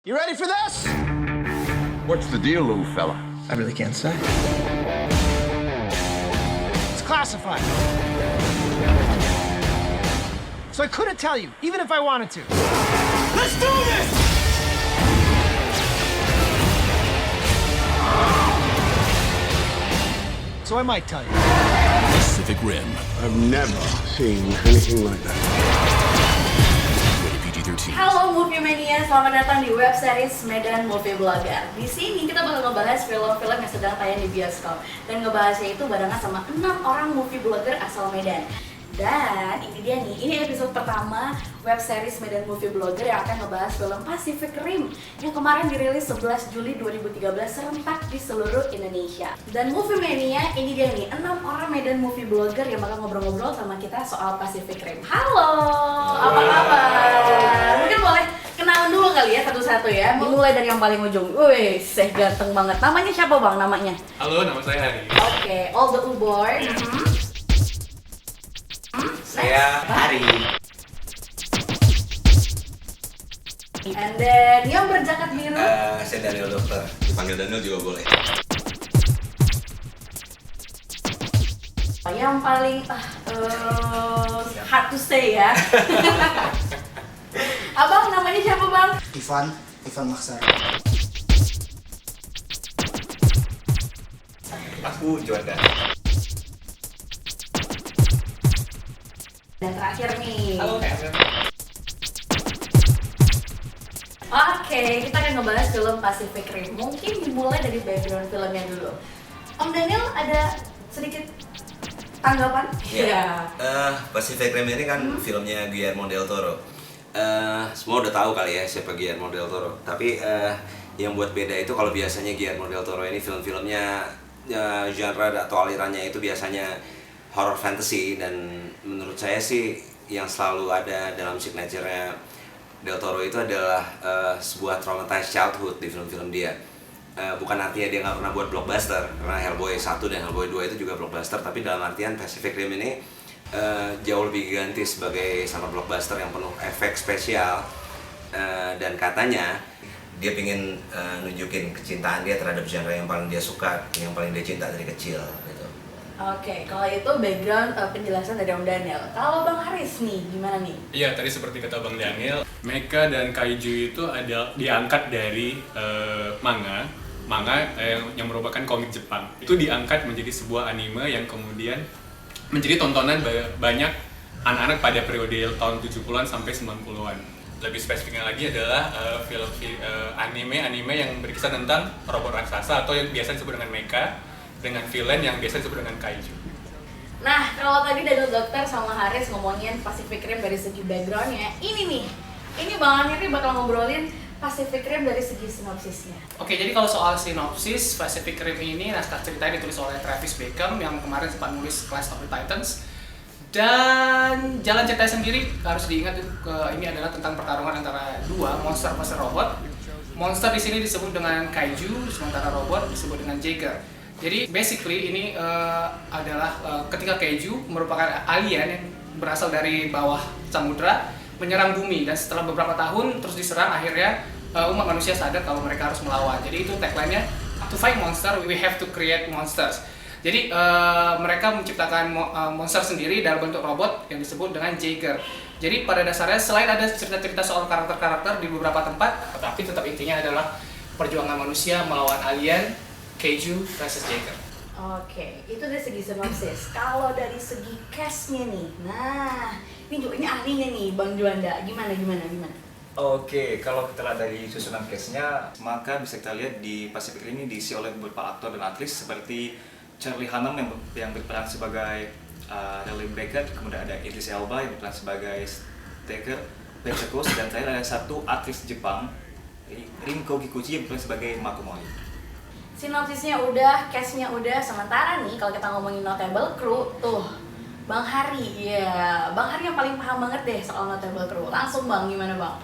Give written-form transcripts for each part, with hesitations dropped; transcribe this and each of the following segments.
You ready for this? What's the deal, little fella? I really can't say. It's classified. So I couldn't tell you, even if I wanted to. Let's do this! So I might tell you. Pacific Rim. I've never seen anything like that. Rated PG-13. Halo Movie Mania, selamat datang di web series Medan Movie Blogger. Di sini kita bakal ngebahas film-film yang sedang tayang di bioskop dan ngebahasnya itu barengan sama 6 orang movie blogger asal Medan. Dan ini dia nih, ini episode pertama web series Medan Movie Blogger yang akan ngebahas film Pacific Rim yang kemarin dirilis 11 Juli 2013 serentak di seluruh Indonesia. Dan Movie Mania, ini dia nih, 6 orang Medan Movie Blogger yang bakal ngobrol-ngobrol sama kita soal Pacific Rim. Halo, apa kabar? Mungkin boleh kenalan dulu kali ya satu-satu ya. Mulai dari yang paling ujung. Wih, ganteng banget. Namanya siapa bang namanya? Halo, nama saya Hari. Oke, all the U-boy. Saya Hari. And then yang berjaket biru. Saya Daniel Dokter. Dipanggil Daniel juga boleh. Yang paling hard to say ya. Abang namanya siapa bang? Ivan Maksar. Aku Juanda. Dan terakhir nih. Halo, Kevin. Oke, kita akan ngebahas film Pacific Rim. Mungkin dimulai dari background filmnya dulu. Om Daniel ada sedikit tanggapan? Iya. Pacific Rim ini kan filmnya Guillermo del Toro. Semua udah tahu kali ya siapa Guillermo del Toro. Tapi yang buat beda itu kalau biasanya Guillermo del Toro ini film-filmnya genre atau alirannya itu biasanya horror fantasy, dan menurut saya sih yang selalu ada dalam signature-nya Del Toro itu adalah sebuah traumatized childhood di film-film dia. Bukan artinya dia nggak pernah buat blockbuster, karena Hellboy 1 dan Hellboy 2 itu juga blockbuster, tapi dalam artian Pacific Rim ini jauh lebih gigantis sebagai sama blockbuster yang penuh efek spesial, dan katanya dia pengen nunjukin kecintaan dia terhadap genre yang paling dia suka, yang paling dia cinta dari kecil gitu. Oke, kalau itu background penjelasan dari Om Daniel. Kalau Bang Haris nih, gimana nih? Iya, tadi seperti kata Bang Daniel, Mecha dan Kaiju itu ada diangkat dari manga yang merupakan komik Jepang. Itu diangkat menjadi sebuah anime yang kemudian menjadi tontonan banyak anak-anak pada periode tahun 70-an sampai 90-an. Lebih spesifiknya lagi adalah film anime yang berkisah tentang robot raksasa atau yang biasa disebut dengan mecha, dengan villain yang biasa disebut dengan kaiju. Nah, kalau tadi Daniel Dokter sama Haris ngomongin Pacific Rim dari segi backgroundnya, ini nih, ini Bang Amir bakal ngobrolin Pacific Rim dari segi sinopsisnya. Oke, jadi kalau soal sinopsis, Pacific Rim ini naskah ceritanya ditulis oleh Travis Bacon yang kemarin sempat nulis Clash of the Titans. Dan jalan ceritanya sendiri harus diingat ini adalah tentang pertarungan antara dua monster versus robot. Monster di sini disebut dengan kaiju, sementara robot disebut dengan Jaeger. Jadi basically ini adalah ketika kaiju merupakan alien yang berasal dari bawah samudra menyerang bumi, dan setelah beberapa tahun terus diserang, akhirnya umat manusia sadar kalau mereka harus melawan. Jadi itu tagline-nya, to fight monster we have to create monsters. Jadi mereka menciptakan monster sendiri dalam bentuk robot yang disebut dengan Jaeger. Jadi pada dasarnya selain ada cerita-cerita soal karakter-karakter di beberapa tempat, tapi tetap intinya adalah perjuangan manusia melawan alien, Kaiju versus Jaeger. Oke, itu dari segi sinopsis. Kalau dari segi cast-nya nih, nah ini ahlinya nih Bang Juanda, gimana? Oke, kalau kita lihat dari susunan cast-nya, maka bisa kita lihat di Pacific Rim ini diisi oleh beberapa aktor dan aktris seperti Charlie Hunnam yang berperan sebagai Raleigh Brackett, kemudian ada Idris Elba yang berperan sebagai Staker Beckett, dan terakhir ada satu aktris Jepang, Rinko Kikuchi, yang berperan sebagai Makomori. Sinopsisnya udah, cast-nya udah, sementara nih kalau kita ngomongin notable crew, tuh Bang Hari, ya Bang Hari yang paling paham banget deh soal notable crew. Langsung Bang, gimana Bang?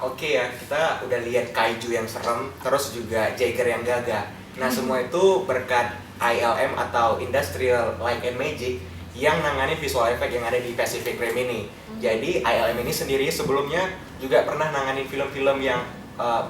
Oke ya, kita udah lihat kaiju yang serem, terus juga Jaeger yang gagah. Nah semua itu berkat ILM atau Industrial Light and Magic yang nangani visual effect yang ada di Pacific Rim ini. Jadi ILM ini sendiri sebelumnya juga pernah nanganin film-film yang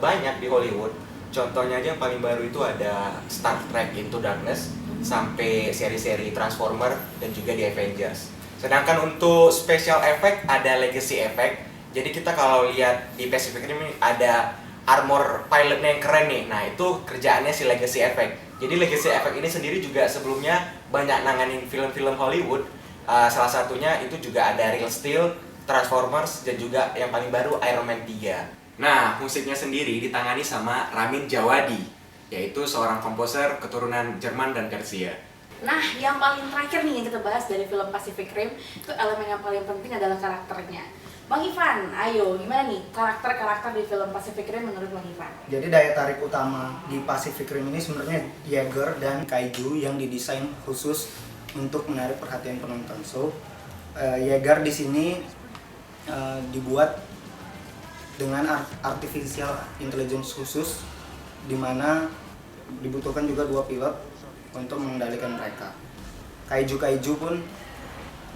banyak di Hollywood. Contohnya aja yang paling baru itu ada Star Trek Into Darkness, sampai seri-seri Transformer dan juga di Avengers. Sedangkan untuk special effect ada legacy effect. Jadi kita kalau lihat di Pacific Rim ini ada armor pilotnya yang keren nih. Nah, itu kerjaannya si legacy effect. Jadi legacy effect ini sendiri juga sebelumnya banyak nanganin film-film Hollywood. Salah satunya itu juga ada Real Steel, Transformers, dan juga yang paling baru Iron Man 3. Nah, musiknya sendiri ditangani sama Ramin Djawadi, yaitu seorang komposer keturunan Jerman dan Persia. Nah, yang paling terakhir nih yang kita bahas dari film Pacific Rim, itu elemen yang paling penting adalah karakternya. Bang Ivan, ayo gimana nih karakter-karakter di film Pacific Rim menurut Bang Ivan? Jadi daya tarik utama di Pacific Rim ini sebenarnya Jaeger dan Kaiju yang didesain khusus untuk menarik perhatian penonton. So, Jaeger di sini dibuat dengan artificial intelligence khusus, di mana dibutuhkan juga 2 pilot untuk mengendalikan mereka. Kaiju pun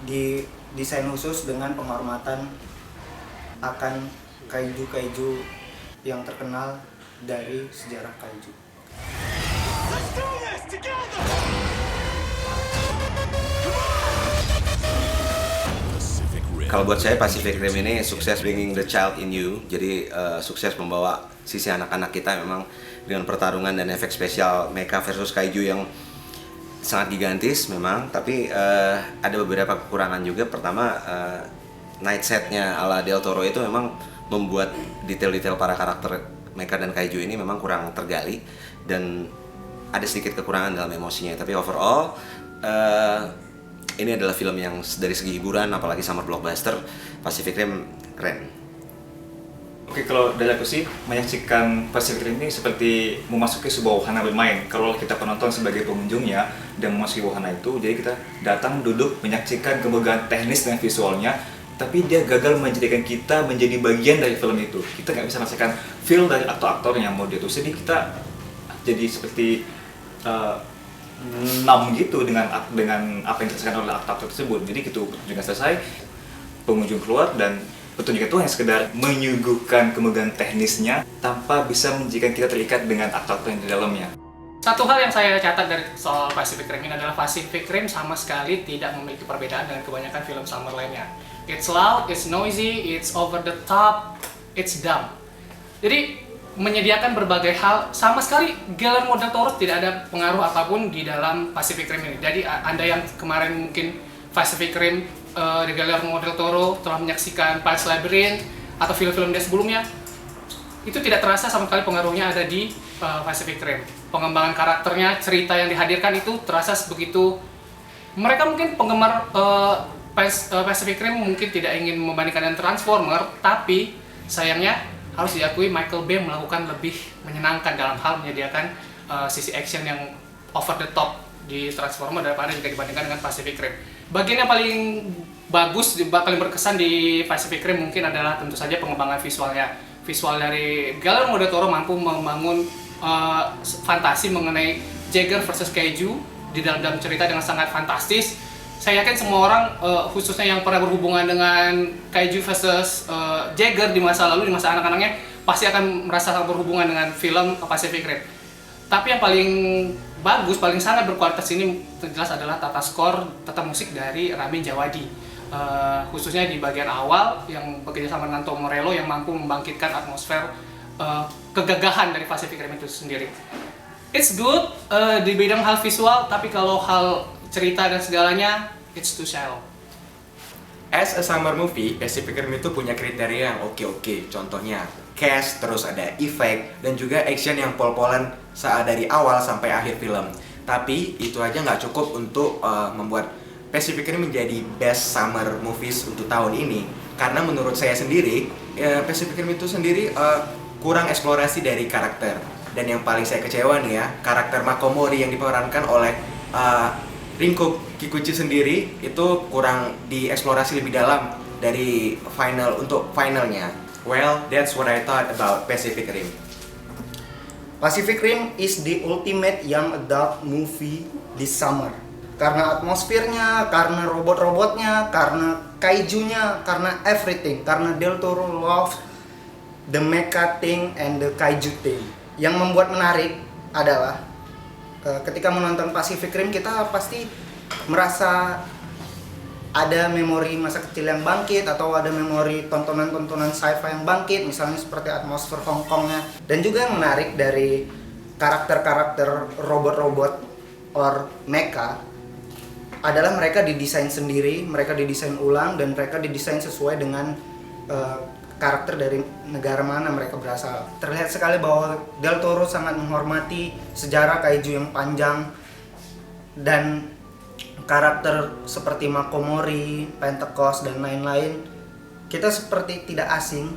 didesain khusus dengan penghormatan akan kaiju yang terkenal dari sejarah kaiju. Kalau buat saya Pacific Rim ini sukses bringing the child in you. Jadi sukses membawa sisi anak-anak kita memang dengan pertarungan dan efek spesial mecha versus kaiju yang sangat gigantis memang. Tapi ada beberapa kekurangan juga. Pertama, night setnya ala Del Toro itu memang membuat detail-detail para karakter mecha dan kaiju ini memang kurang tergali dan ada sedikit kekurangan dalam emosinya. Tapi overall ini adalah film yang dari segi hiburan, apalagi summer blockbuster, Pacific Rim keren. Oke, kalau dari aku sih menyaksikan Pacific Rim ini seperti memasuki sebuah wahana bermain. Kalau kita penonton sebagai pengunjungnya dan memasuki wahana itu, jadi kita datang duduk menyaksikan kemegahan teknis dan visualnya, tapi dia gagal menjadikan kita menjadi bagian dari film itu. Kita nggak bisa merasakan feel dari aktor-aktor yang mau dia tuh. Jadi kita jadi seperti numb gitu dengan apa yang dirasakan oleh aktor tersebut. Jadi gitu pertunjukan selesai, pengunjung keluar dan pertunjukan itu hanya sekedar menyuguhkan kemegahan teknisnya tanpa bisa menjadikan kita terikat dengan aktor yang di dalamnya. Satu hal yang saya catat dari soal Pacific Rim ini adalah Pacific Rim sama sekali tidak memiliki perbedaan dengan kebanyakan film summer lainnya. It's loud, it's noisy, it's over the top, it's dumb. Jadi menyediakan berbagai hal, sama sekali Guillermo del Toro tidak ada pengaruh apapun di dalam Pacific Rim ini. Jadi Anda yang kemarin mungkin Pacific Rim di Guillermo del Toro telah menyaksikan Pan's Labyrinth atau film-film dia sebelumnya, itu tidak terasa sama sekali pengaruhnya ada di Pacific Rim. Pengembangan karakternya, cerita yang dihadirkan itu terasa begitu. Mereka mungkin penggemar Pacific Rim mungkin tidak ingin membandingkan dengan Transformer, tapi sayangnya harus diakui Michael Bay melakukan lebih menyenangkan dalam hal menyediakan sisi action yang over the top di Transformer daripada jika dibandingkan dengan Pacific Rim. Bagian yang paling bagus, paling berkesan di Pacific Rim mungkin adalah tentu saja pengembangan visualnya. Visual dari Guillermo del Toro mampu membangun fantasi mengenai Jaeger versus Kaiju di dalam cerita dengan sangat fantastis. Saya yakin semua orang, khususnya yang pernah berhubungan dengan Kaiju versus Jaeger di masa lalu, di masa anak-anaknya, pasti akan merasa berhubungan dengan film Pacific Rim. Tapi yang paling bagus, paling sangat berkualitas ini jelas adalah tata skor, tata musik dari Ramin Djawadi. Khususnya di bagian awal yang bekerjasama dengan Tom Morello yang mampu membangkitkan atmosfer kegagahan dari Pacific Rim itu sendiri. It's good di bidang hal visual, tapi kalau hal cerita dan segalanya, it's too shallow. As a summer movie, Pacific Rim itu punya kriteria yang oke. Contohnya cast, terus ada efek, dan juga action yang pol-polan saat dari awal sampai akhir film. Tapi itu aja nggak cukup untuk membuat Pacific Rim menjadi best summer movies untuk tahun ini. Karena menurut saya sendiri, Pacific Rim itu sendiri kurang eksplorasi dari karakter. Dan yang paling saya kecewa nih ya, karakter Makomori yang diperankan oleh Rinko Kikuchi sendiri itu kurang dieksplorasi lebih dalam dari finalnya. Well, that's what I thought about Pacific Rim. Pacific Rim is the ultimate young adult movie this summer. Karena atmosfernya, karena robot-robotnya, karena kaijunya, karena everything. Karena Del Toro love the mecha thing and the kaiju thing. Yang membuat menarik adalah ketika menonton Pacific Rim kita pasti merasa ada memori masa kecil yang bangkit atau ada memori tontonan-tontonan sci-fi yang bangkit, misalnya seperti atmosfer Hong Kongnya. Dan juga yang menarik dari karakter-karakter robot-robot or mecha adalah mereka didesain sendiri, mereka didesain ulang, dan mereka didesain sesuai dengan karakter dari negara mana mereka berasal. Terlihat sekali bahwa Del Toro sangat menghormati sejarah kaiju yang panjang, dan karakter seperti Makomori, Pentecost, dan lain-lain kita seperti tidak asing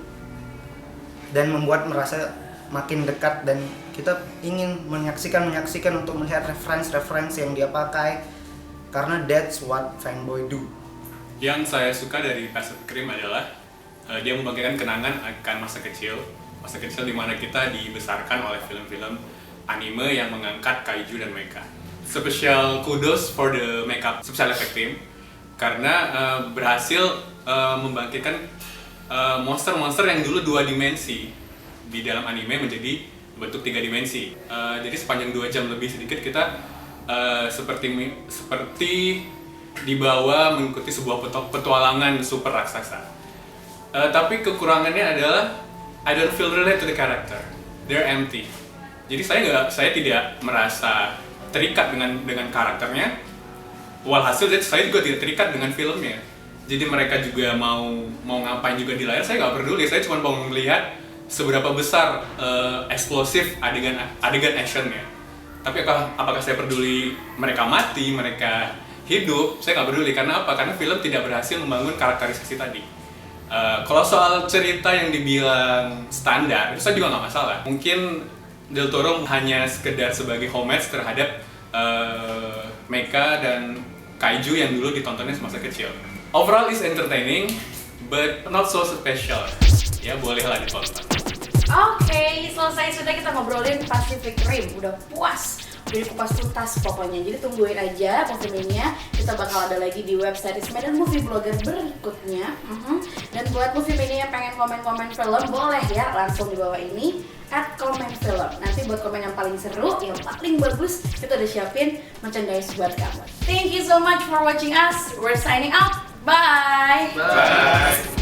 dan membuat merasa makin dekat, dan kita ingin menyaksikan untuk melihat referensi yang dia pakai, karena that's what fanboy do. Yang saya suka dari Pacific Rim adalah dia membagikan kenangan akan masa kecil di mana kita dibesarkan oleh film-film anime yang mengangkat kaiju dan mecha. Special kudos for the makeup special effect team karena berhasil membangkitkan monster-monster yang dulu 2 dimensi di dalam anime menjadi bentuk 3 dimensi. Jadi sepanjang 2 jam lebih sedikit kita seperti dibawa mengikuti sebuah petualangan super raksasa. Tapi kekurangannya adalah I don't feel related to the character. They're empty. Jadi saya tidak merasa terikat dengan karakternya. Walhasil saya juga tidak terikat dengan filmnya. Jadi mereka juga mau ngapain juga di layar, saya nggak peduli. Saya cuma mau melihat seberapa besar eksplosif adegan actionnya. Tapi apakah saya peduli mereka mati, mereka hidup? Saya nggak peduli. Karena apa? Karena film tidak berhasil membangun karakterisasi tadi. Kalau soal cerita yang dibilang standar, itu saya juga nggak masalah. Mungkin Del Toro hanya sekedar sebagai homage terhadap mecha dan kaiju yang dulu ditontonnya semasa kecil. Overall is entertaining, but not so special. Ya bolehlah ditonton. Oke, selesai sudah kita ngobrolin Pacific Rim. Udah puas, udah dikupas tuntas pokoknya. Jadi tungguin aja movie-nya. Kita bakal ada lagi di web series Medan Movie Blogger berikutnya. Dan buat movie-nya yang pengen komen-komen film, boleh ya langsung di bawah ini @komenfilm. Nanti buat komen yang paling seru, yang paling bagus, kita udah siapin merchandise buat kamu. Thank you so much for watching us. We're signing out. Bye. Bye.